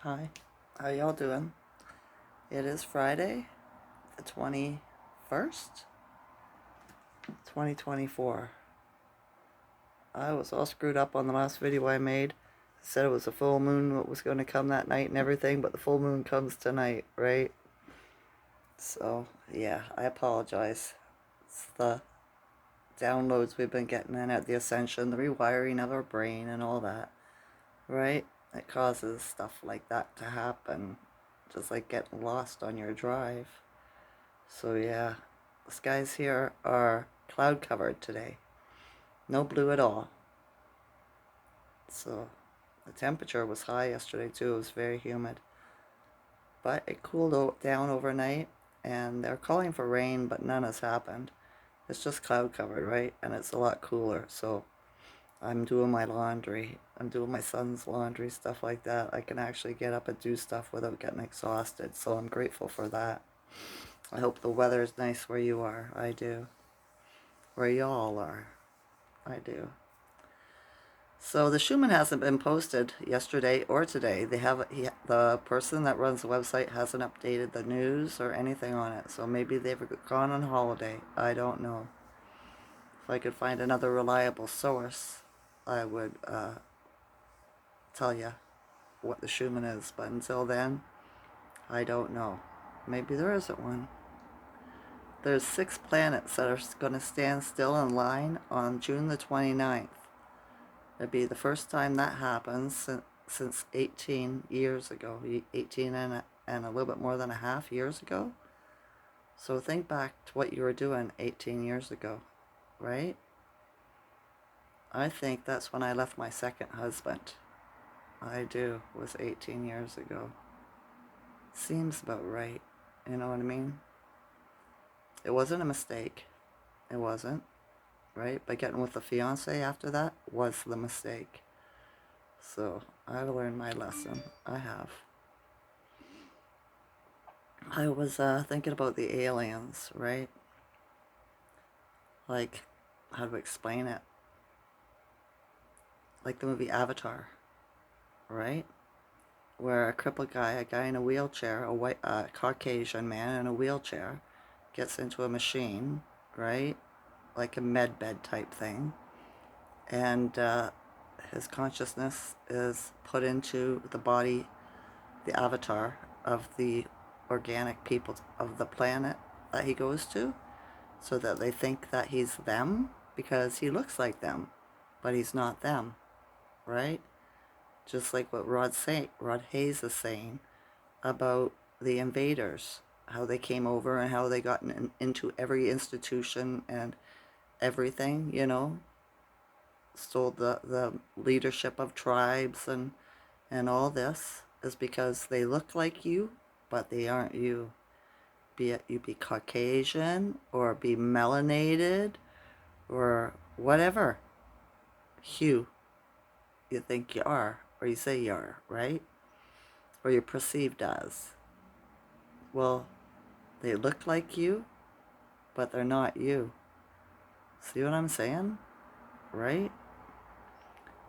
Hi, how y'all doing? It is Friday, the 21st, 2024. I was all screwed up on the last video I made. I said it was a full moon what was going to come that night and everything, but the full moon comes tonight, right? So, yeah, I apologize. It's the downloads we've been getting in at the Ascension, the rewiring of our brain and all that, right? It causes stuff like that to happen, just like getting lost on your drive. So yeah, the skies here are cloud covered today. No blue at all. So the temperature was high yesterday too. It was very humid. But it cooled down overnight, and they're calling for rain, but none has happened. It's just cloud covered, right? And it's a lot cooler. So I'm doing my laundry. I'm doing my son's laundry, stuff like that. I can actually get up and do stuff without getting exhausted. So I'm grateful for that. I hope the weather's nice where you are. I do. Where y'all are. I do. So the Schumann hasn't been posted yesterday or today. The person that runs the website hasn't updated the news or anything on it. So maybe they've gone on holiday. I don't know. If I could find another reliable source, I would tell you what the Schumann is. But until then, I don't know. Maybe there isn't one. There's 6 planets that are going to stand still in line on June the 29th. It'd be the first time that happens since 18 years ago, 18 and a little bit more than a half years ago. So think back to what you were doing 18 years ago, right? I think that's when I left my second husband. I do, was 18 years ago. Seems about right, you know what I mean? It wasn't a mistake. It wasn't, right? But getting with the fiance after that was the mistake. So I've learned my lesson. I have. I was thinking about the aliens, right? Like, how to explain it? Like the movie Avatar, right? Where a crippled guy, a guy in a wheelchair, a white, Caucasian man in a wheelchair, gets into a machine, right? Like a med bed type thing. And his consciousness is put into the body, the avatar of the organic people of the planet that he goes to, so that they think that he's them because he looks like them, but he's not them, right? Just like what Rod Hayes is saying about the invaders, how they came over and how they got into every institution and everything, you know, stole the leadership of tribes and all this is because they look like you, but they aren't you. Be it you be Caucasian or be melanated or whatever hue you think you are or you say you are, right? Or you're perceived as. Well, they look like you, but they're not you. See what I'm saying? Right?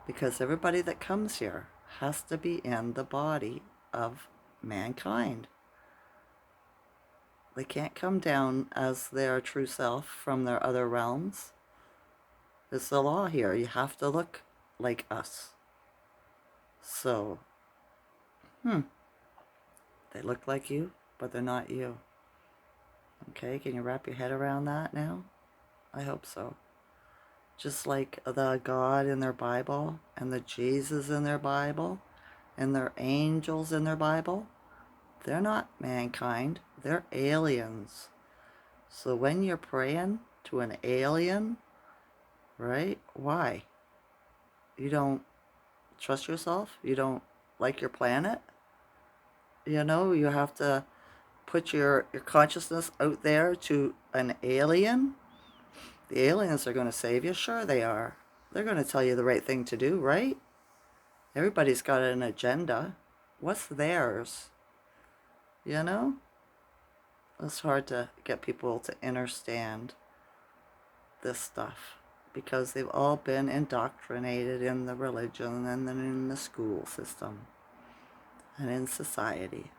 Because everybody that comes here has to be in the body of mankind. They can't come down as their true self from their other realms. It's the law here. You have to look like us. So, they look like you, but they're not you. Okay, can you wrap your head around that now? I hope so. Just like the God in their Bible, and the Jesus in their Bible, and their angels in their Bible, they're not mankind, they're aliens. So when you're praying to an alien, right, why? You don't trust yourself? You don't like your planet? You know, you have to put your consciousness out there to an alien? The aliens are going to save you? Sure they are. They're going to tell you the right thing to do, right? Everybody's got an agenda. What's theirs? You know? It's hard to get people to understand this stuff because they've all been indoctrinated in the religion and then in the school system. and in society.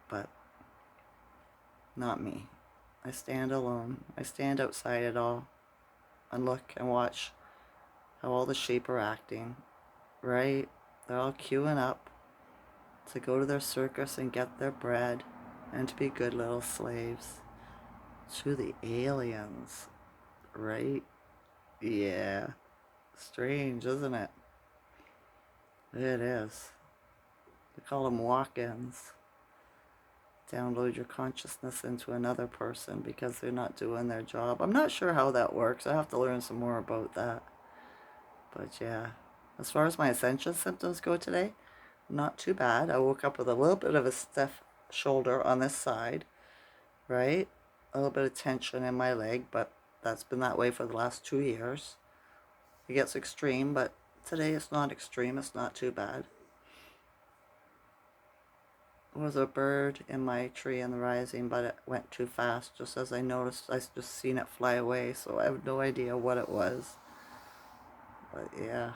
But not me. I stand alone. I stand outside it all and look and watch how all the sheep are acting, right? They're all queuing up to go to their circus and get their bread and to be good little slaves to the aliens, right? Yeah. Strange, isn't it? It is. They call them walk-ins. Download your consciousness into another person because they're not doing their job. I'm not sure how that works. I have to learn some more about that. But yeah, as far as my ascension symptoms go today, not too bad. I woke up with a little bit of a stiff shoulder on this side, right? A little bit of tension in my leg, but that's been that way for the last 2 years. It gets extreme, but today it's not extreme. It's not too bad. There was a bird in my tree in the rising, but it went too fast. Just as I noticed, I just seen it fly away, so I have no idea what it was. But yeah,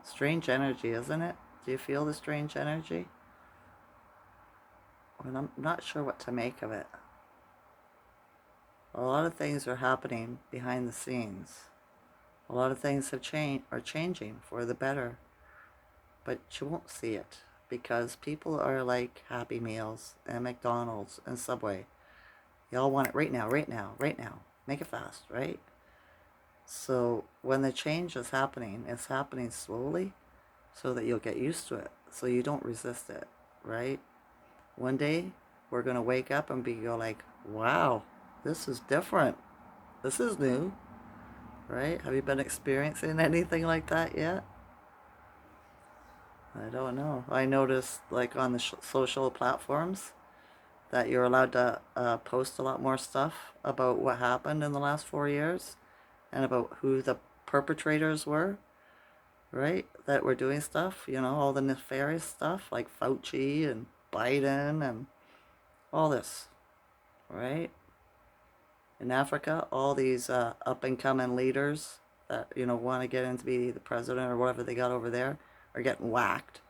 strange energy, isn't it? Do you feel the strange energy? And I'm not sure what to make of it. A lot of things are happening behind the scenes. A lot of things are changing for the better, but you won't see it because people are like Happy Meals and McDonald's and Subway. Y'all want it right now, right now, right now. Make it fast, right? So when the change is happening, it's happening slowly so that you'll get used to it, so you don't resist it, right? One day we're gonna wake up and go like, wow, this is different. This is new, right? Have you been experiencing anything like that yet? I don't know. I noticed like on the social platforms that you're allowed to post a lot more stuff about what happened in the last 4 years and about who the perpetrators were, right? That were doing stuff, all the nefarious stuff like Fauci and Biden and all this, right? In Africa, all these up and coming leaders that, want to get into be the president or whatever they got over there are getting whacked,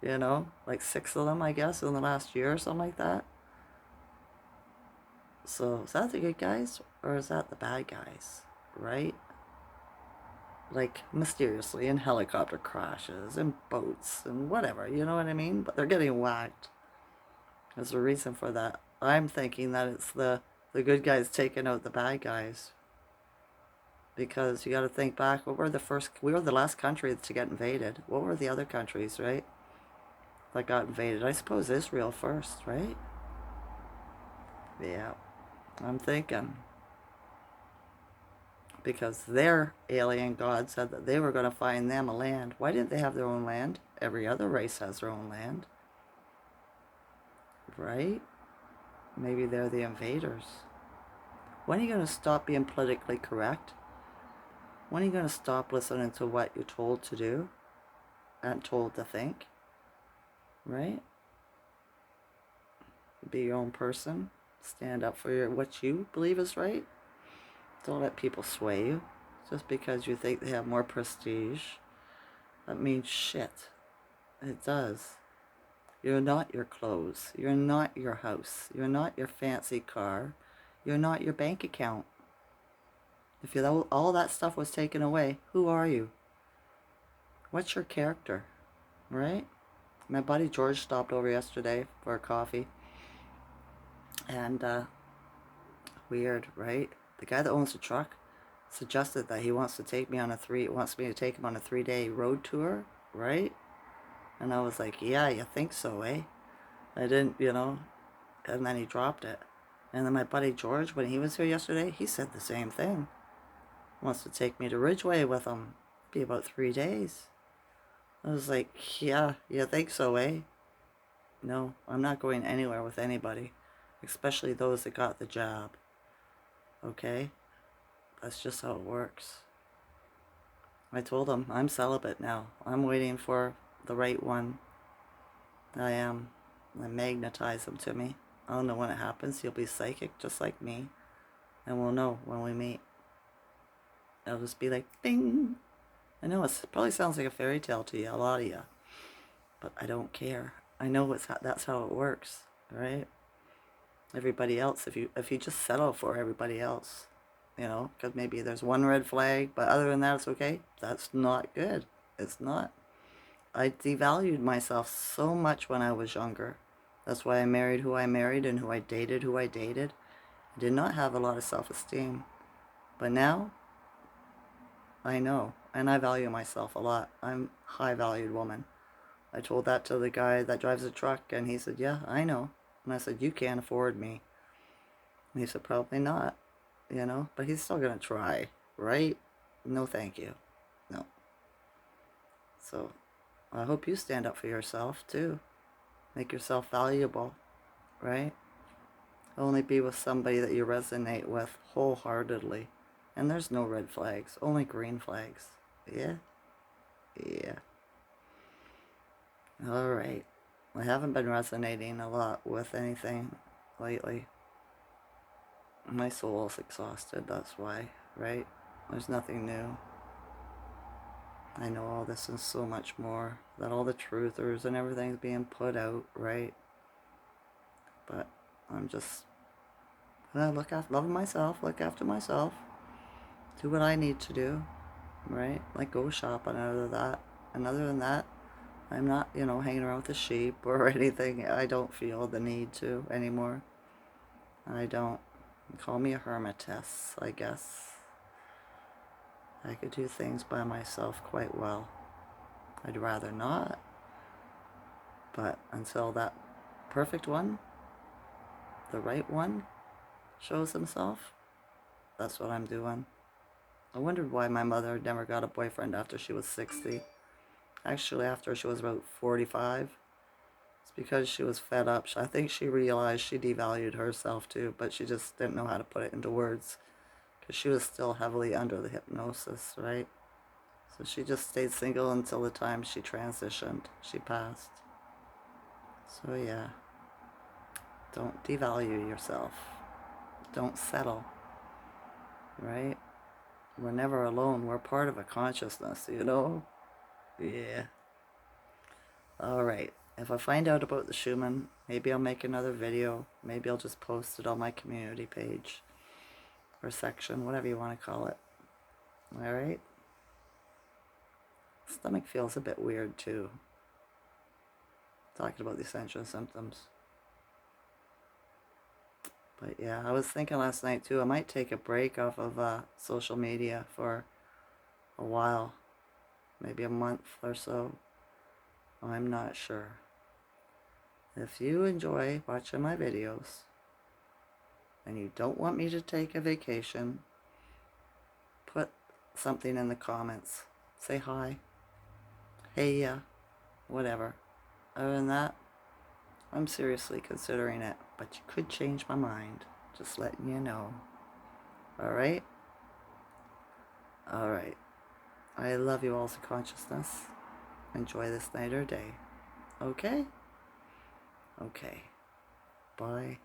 like 6 of them, I guess, in the last year or something like that. So is that the good guys or is that the bad guys, right? Like mysteriously in helicopter crashes and boats and whatever, you know what I mean? But they're getting whacked. There's a reason for that. I'm thinking that it's the good guys taking out the bad guys. Because you got to think back, we were the last country to get invaded. What were the other countries, right? That got invaded. I suppose Israel first, right? Yeah, I'm thinking. Because their alien god said that they were going to find them a land. Why didn't they have their own land? Every other race has their own land. Right? Maybe they're the invaders. When are you going to stop being politically correct? When are you going to stop listening to what you're told to do and told to think? Right? Be your own person. Stand up for what you believe is right. Don't let people sway you just because you think they have more prestige. That means shit. It does. You're not your clothes. You're not your house. You're not your fancy car. You're not your bank account. If all that stuff was taken away, who are you? What's your character? Right? My buddy George stopped over yesterday for a coffee. And, weird, right? The guy that owns the truck suggested that he wants me to take him on a 3-day road tour, right? And I was like, yeah, you think so, eh? I didn't, and then he dropped it. And then my buddy George, when he was here yesterday, he said the same thing. Wants to take me to Ridgeway with him. Be about 3 days. I was like, yeah, you think so, eh? No, I'm not going anywhere with anybody, especially those that got the job. Okay? That's just how it works. I told him I'm celibate now. I'm waiting for the right one. I am. I magnetize him to me. I don't know when it happens. He'll be psychic just like me. And we'll know when we meet. It'll just be like, bing. I know it probably sounds like a fairy tale to you, a lot of you. But I don't care. I know that's how it works, right? Everybody else, if you just settle for everybody else, you know, because maybe there's one red flag, but other than that, it's okay. That's not good. It's not. I devalued myself so much when I was younger. That's why I married who I married and who I dated. I did not have a lot of self-esteem. But now, I know, and I value myself a lot. I'm a high-valued woman. I told that to the guy that drives a truck, and he said, yeah, I know. And I said, you can't afford me. And he said, probably not, you know, but he's still going to try, right? No, thank you. No. So I hope you stand up for yourself, too. Make yourself valuable, right? Only be with somebody that you resonate with wholeheartedly. And there's no red flags, only green flags. Yeah? Yeah. All right. I haven't been resonating a lot with anything lately. My soul's exhausted, that's why, right? There's nothing new. I know all this and so much more. That all the truthers and everything's being put out, right? But I'm just love myself, look after myself, do what I need to do, right? Like go shopping and other than that, I'm not, you know, hanging around with the sheep or anything. I don't feel the need to anymore. I don't. Call me a hermitess, I guess. I could do things by myself quite well. I'd rather not. But until that perfect one, the right one, shows himself, that's what I'm doing. I wondered why my mother never got a boyfriend after she was 60. Actually, after she was about 45. It's because she was fed up. I think she realized she devalued herself too, but she just didn't know how to put it into words because she was still heavily under the hypnosis, right? So she just stayed single until the time she transitioned. She passed. So yeah, don't devalue yourself. Don't settle, right? We're never alone. We're part of a consciousness, you know? Yeah. All right. If I find out about the Schumann, maybe I'll make another video. Maybe I'll just post it on my community page or section, whatever you want to call it. All right? Stomach feels a bit weird too. Talking about the essential symptoms. But yeah, I was thinking last night too, I might take a break off of social media for a while. Maybe a month or so. I'm not sure. If you enjoy watching my videos and you don't want me to take a vacation, put something in the comments. Say hi. Hey, yeah. Whatever. Other than that, I'm seriously considering it, but you could change my mind. Just letting you know. Alright? Alright. I love you all's consciousness. Enjoy this night or day. Okay? Okay. Bye.